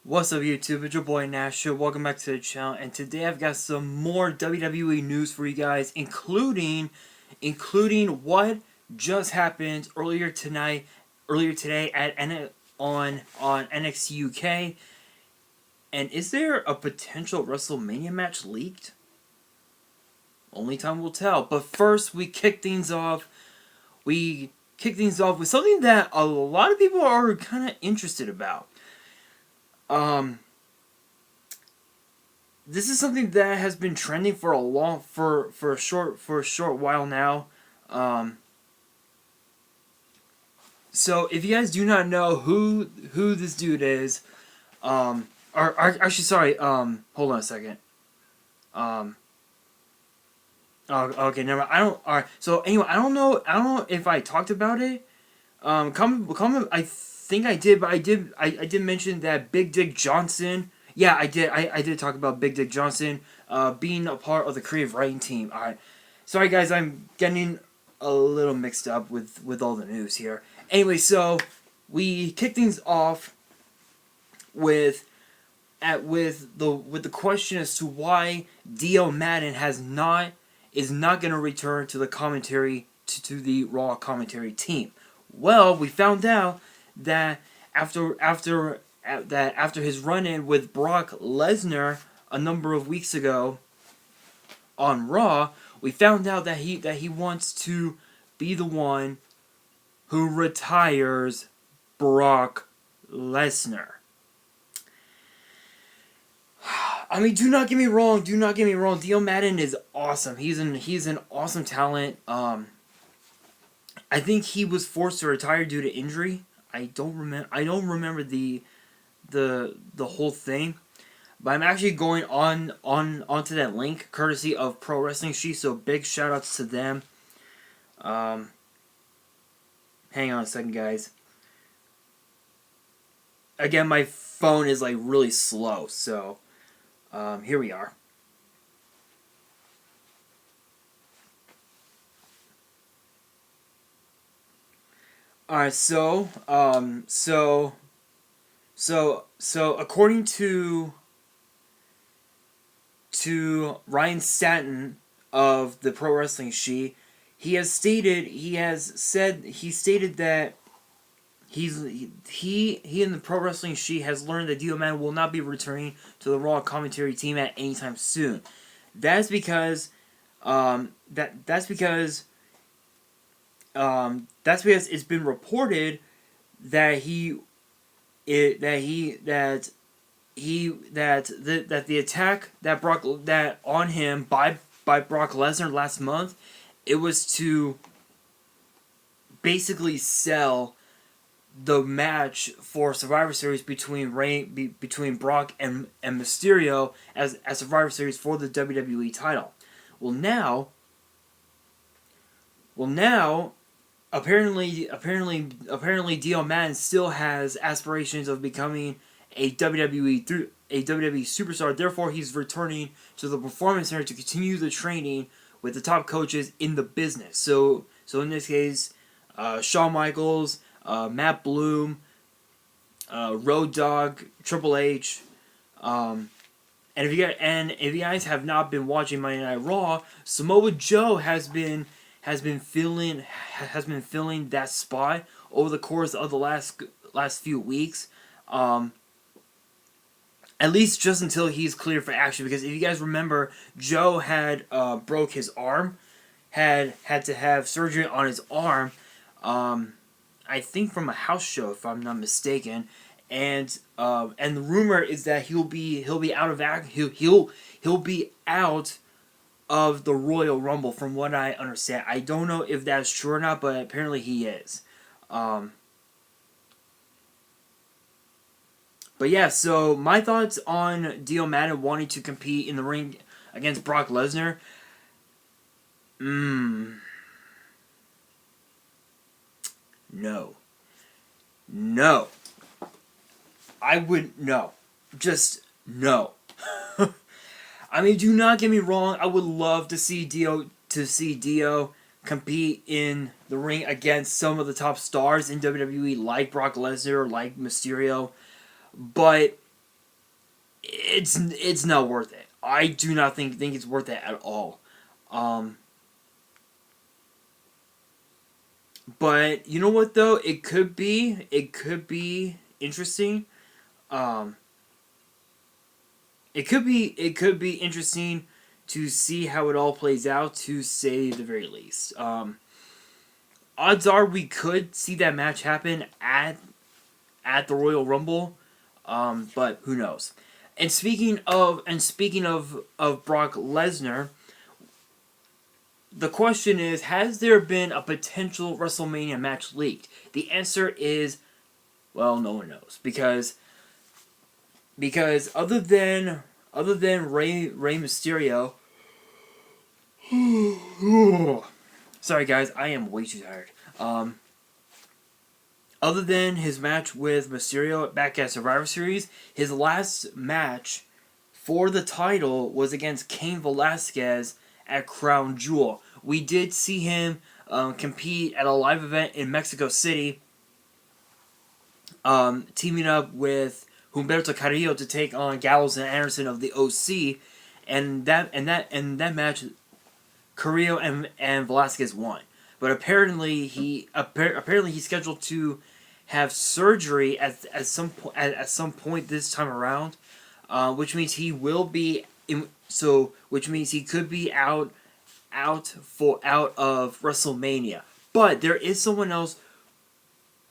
What's up YouTube, it's your boy Nash here. Welcome back to the channel, and today I've got some more WWE news for you guys, including what just happened earlier today at on NXT UK. And is there a potential WrestleMania match leaked? Only time will tell. But first, we kick things off with something that a lot of people are kind of interested about. This is something that has been trending for a short while now. So if you guys do not know who this dude is, actually sorry, hold on a second. Oh, okay, never mind. Alright. So anyway, I don't know if I talked about it. Comment. I think I did, but I did mention that Big Dick Johnson. Yeah, I did. I did talk about Big Dick Johnson being a part of the creative writing team. Alright. Sorry guys, I'm getting a little mixed up with all the news here. Anyway, so we kick things off with the question as to why Maddin is not going to return to the commentary to the Raw commentary team. Well, we found out that after his run-in with Brock Lesnar a number of weeks ago on Raw, we found out that he wants to be the one who retires Brock Lesnar. I mean, do not get me wrong. Maddin is awesome. He's an awesome talent. I think he was forced to retire due to injury. I don't remember the whole thing, but I'm actually going onto that link courtesy of Pro Wrestling Sheet. So big shout outs to them. Hang on a second, guys. Again, my phone is like really slow, so here we are. Alright, so according to Ryan Satin of the Pro Wrestling Sheet, he stated that he in the Pro Wrestling Sheet has learned that Maddin will not be returning to the Raw commentary team at any time soon. That's because it's been reported that the attack that on him by Brock Lesnar last month, it was to basically sell the match for Survivor Series between Brock and Mysterio as Survivor Series for the WWE title. Well now, apparently Maddin still has aspirations of becoming a WWE superstar. Therefore, he's returning to the Performance Center to continue the training with the top coaches in the business. So in this case, Shawn Michaels, Matt Bloom, Road Dogg, Triple H, and if you guys have not been watching Monday Night Raw, Samoa Joe has been filling that spot over the course of the last few weeks. At least just until he's cleared for action, because if you guys remember, Joe had broke his arm, had to have surgery on his arm. I think from a house show, if I'm not mistaken, and the rumor is that he'll be out of he'll be out of the Royal Rumble, from what I understand. I don't know if that's true or not, but apparently he is. But yeah, so my thoughts on Maddin wanting to compete in the ring against Brock Lesnar. No. I would no. Just no. I mean, do not get me wrong. I would love to see Dio compete in the ring against some of the top stars in WWE, like Brock Lesnar, like Mysterio. But it's not worth it. I do not think it's worth it at all. But you know what though? It could be interesting. Um, it could be interesting to see how it all plays out, to say the very least. Odds are we could see that match happen at the Royal Rumble, but who knows? And speaking of Brock Lesnar, the question is, has there been a potential WrestleMania match leaked? The answer is, well, no one knows, because other than Rey Mysterio. Sorry guys, I am way too tired. Other than his match with Mysterio back at Survivor Series, his last match for the title was against Cain Velasquez at Crown Jewel. We did see him compete at a live event in Mexico City, teaming up with Humberto Carrillo to take on Gallows and Anderson of the OC, and that match, Carrillo and Velasquez won. But apparently he's scheduled to have surgery at some point this time around, which means he will be which means he could be out of WrestleMania. But there is someone else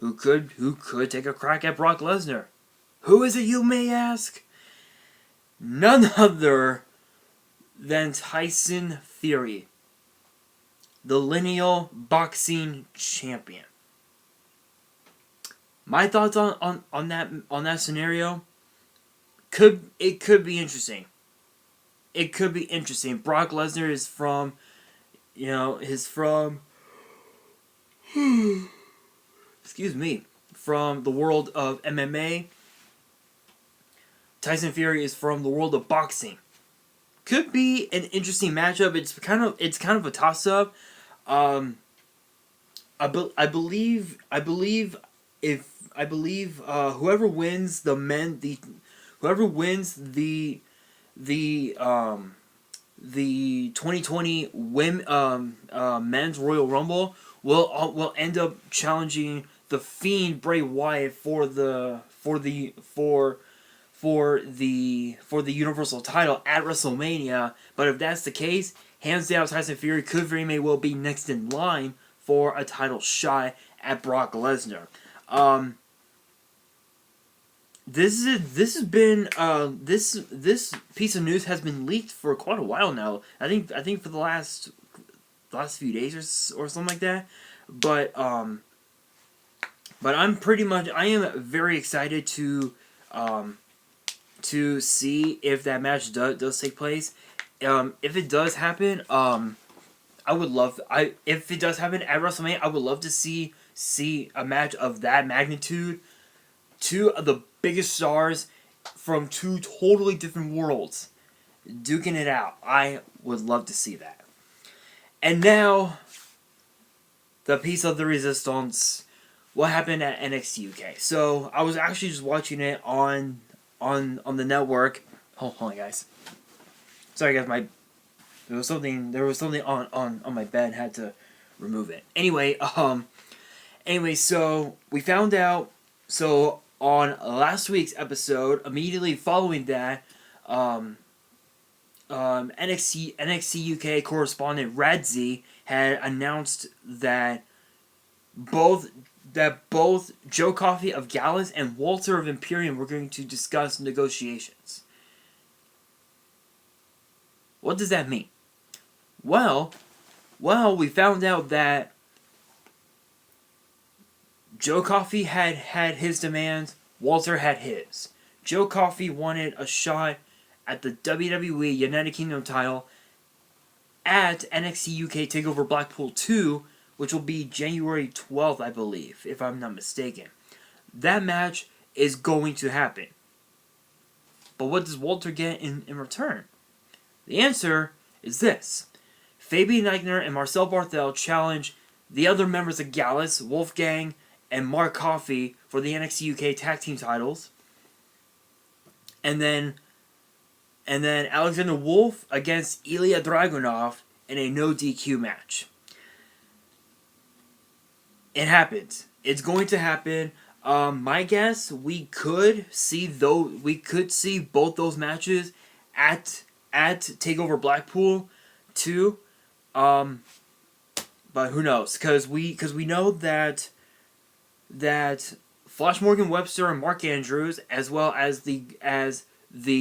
who could take a crack at Brock Lesnar. Who is it, you may ask? None other than Tyson Fury, the lineal boxing champion. My thoughts on that scenario, could be interesting. It could be interesting. Brock Lesnar is from excuse me, from the world of MMA. Tyson Fury is from the world of boxing. Could be an interesting matchup. It's kind of a toss up. I believe whoever wins the 2020 men's Royal Rumble will end up challenging the Fiend Bray Wyatt for the Universal title at WrestleMania. But if that's the case, hands down, Tyson Fury could very may well be next in line for a title shot at Brock Lesnar. This piece of news has been leaked for quite a while now. I think for the last few days or something like that. But I am very excited to see if that match does take place. If it does happen, if it does happen at WrestleMania, I would love to see a match of that magnitude. Two of the biggest stars from two totally different worlds duking it out. I would love to see that. And now, the piece of the resistance. What happened at NXT UK? So I was actually just watching it on the network. Hold on, guys. Sorry, guys. There was something on my bed. Had to remove it. Anyway, so we found out. So on last week's episode, immediately following that, NXT UK correspondent Radzi had announced that both Joe Coffey of Gallus and Walter of Imperium were going to discuss negotiations. What does that mean? Well, we found out that Joe Coffey had his demands, Walter had his. Joe Coffey wanted a shot at the WWE United Kingdom title at NXT UK TAKEOVER Blackpool 2, which will be January 12th, I believe, if I'm not mistaken. That match is going to happen. But what does Walter get in return? The answer is this. Fabian Eichner and Marcel Barthel challenge the other members of Gallus, Wolfgang, and Mark Coffey for the NXT UK tag team titles. And then and then Alexander Wolf against Ilya Dragunov in a no DQ match. It happens. It's going to happen. My guess, we could see both those matches at TakeOver Blackpool too. But who knows? Because we know that Flash Morgan Webster and Mark Andrews, as well as the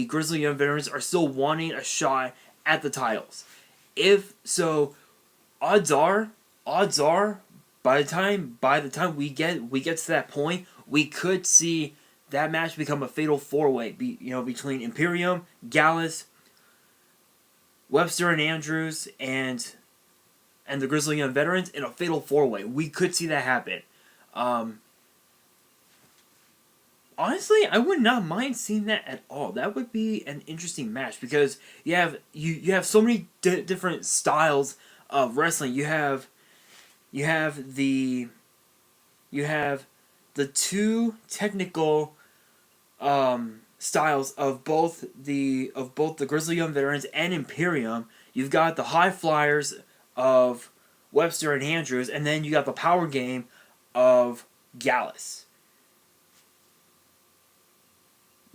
Grizzly Young Veterans, are still wanting a shot at the titles. If so, odds are by the time we get to that point, we could see that match become a fatal 4-way. Between Imperium, Gallus, Webster and Andrews, and the Grizzly Young Veterans in a fatal 4-way. We could see that happen. Honestly, I would not mind seeing that at all. That would be an interesting match because you have so many different styles of wrestling. You have the two technical styles of both the Grizzly Young Veterans and Imperium. You've got the high flyers of Webster and Andrews, and then you got the power game of Gallus.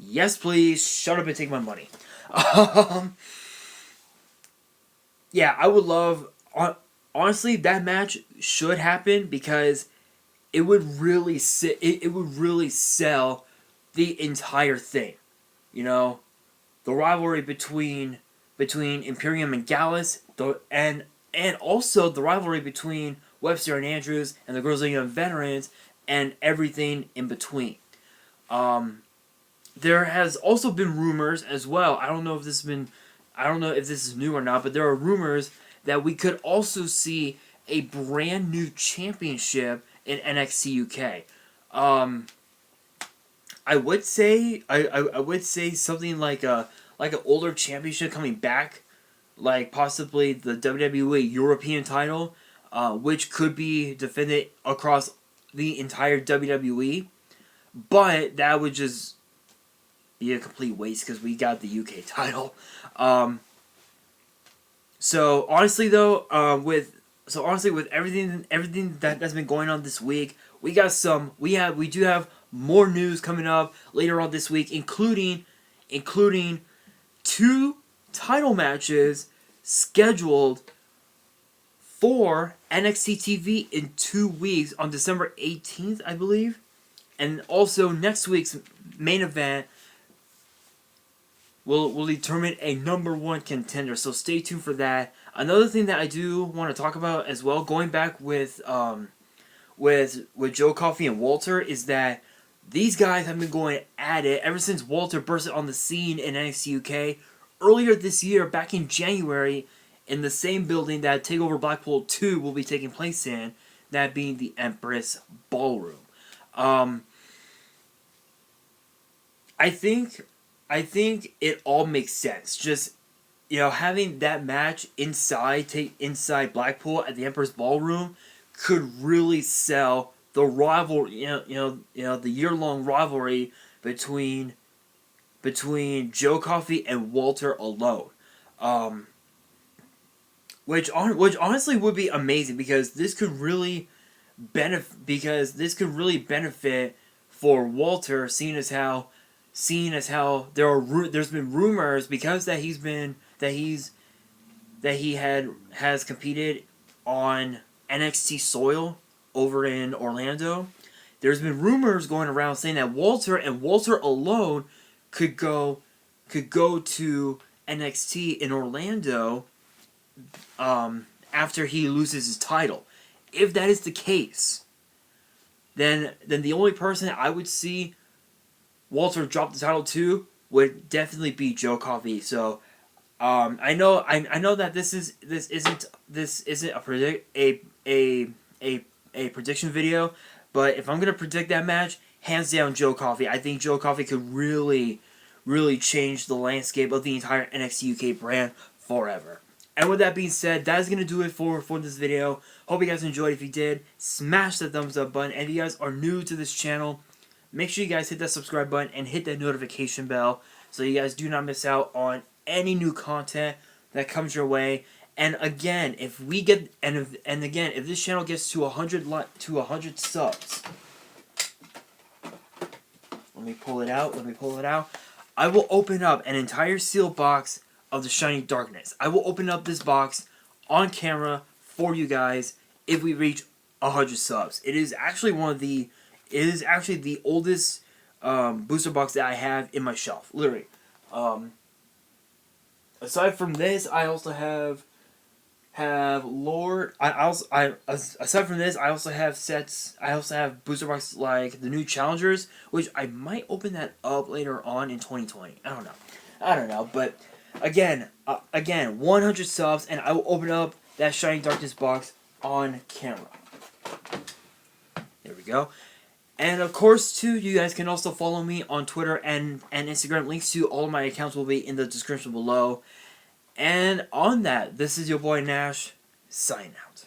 Yes, please, shut up and take my money. Yeah, I would love... Honestly, that match should happen because it would really sell the entire thing. The rivalry between Imperium and Gallus, and also the rivalry between Webster and Andrews and the Grizzly Young Veterans, and everything in between. There has also been rumors as well. I don't know if this is new or not, but there are rumors that we could also see a brand new championship in NXT UK. I would say something like an older championship coming back, like possibly the WWE European title, which could be defended across the entire WWE, but that would just be a complete waste because we got the UK title. So honestly with everything that's been going on this week, we do have more news coming up later on this week, including 2 title matches scheduled for NXT TV in 2 weeks on December 18th, I believe. And also next week's main event will determine a number 1 contender, so stay tuned for that. Another thing that I do want to talk about as well, going back with Joe Coffey and Walter, is that these guys have been going at it ever since Walter bursted on the scene in NXT UK earlier this year, back in January, in the same building that TakeOver Blackpool 2 will be taking place in, that being the Empress Ballroom. I think it all makes sense. Just having that match inside Blackpool at the Empress Ballroom could really sell the rivalry. The year-long rivalry between Joe Coffey and Walter alone. Which honestly would be amazing because this could really benefit for Walter, seeing as how there's been rumors because he has competed on NXT soil over in Orlando. There's been rumors going around saying that Walter and Walter alone could go to NXT in Orlando after he loses his title. If that is the case, then the only person I would see Walter drop the title to would definitely be Joe Coffey. So I know that this isn't a prediction video, but if I'm gonna predict that match, hands down Joe Coffey. I think Joe Coffey could really change the landscape of the entire NXT UK brand forever. And with that being said, that is going to do it for this video. Hope you guys enjoyed. If you did, smash the thumbs up button. And if you guys are new to this channel, make sure you guys hit that subscribe button and hit that notification bell so you guys do not miss out on any new content that comes your way. And again, if we get if this channel gets to 100 subs, let me pull it out. I will open up an entire sealed box of the Shining Darkness. I will open up this box on camera for you guys if we reach 100 subs. It is actually the oldest booster box that I have in my shelf, literally. Aside from this, I also have Lord. Aside from this, I also have sets. I also have booster boxes like the new Challengers, which I might open that up later on in 2020. I don't know. But again, 100 subs, and I will open up that Shining Darkness box on camera. There we go. And of course, too, you guys can also follow me on Twitter and Instagram. Links to all of my accounts will be in the description below. And on that, this is your boy Nash, signing out.